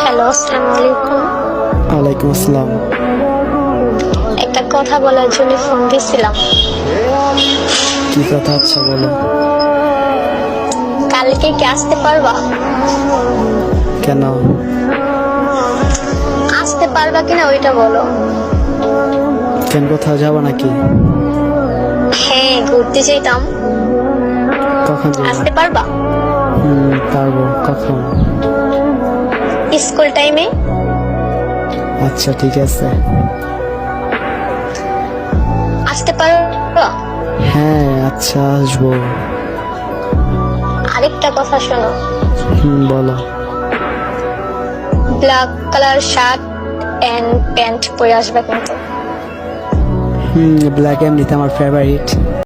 Hello, আসসালামু আলাইকুম। ওয়ালাইকুম আসসালাম। একটা কথা বলার জন্য ফোন দিছিলাম। কি কথা? আচ্ছা বলো। কালকে কি আসতে পারবা? কেন? আসতে পারবা কিনা ওইটা বলো। কেন, কোথাও যাবো নাকি? হ্যাঁ, ঘুরতে চাইতাম। কখন যাবো? আসতে পারবা? পারবো। কখন? স্কুল টাইমে। আচ্ছা ঠিক আছে। আসতে পারবা? হ্যাঁ আচ্ছা আসবো। আরেকটা কথা শোনো। বলো। Black colour shirt and pant পরে আসবে কিন্তু। ব্ল্যাক এমনিতে আমার ফেভারিট।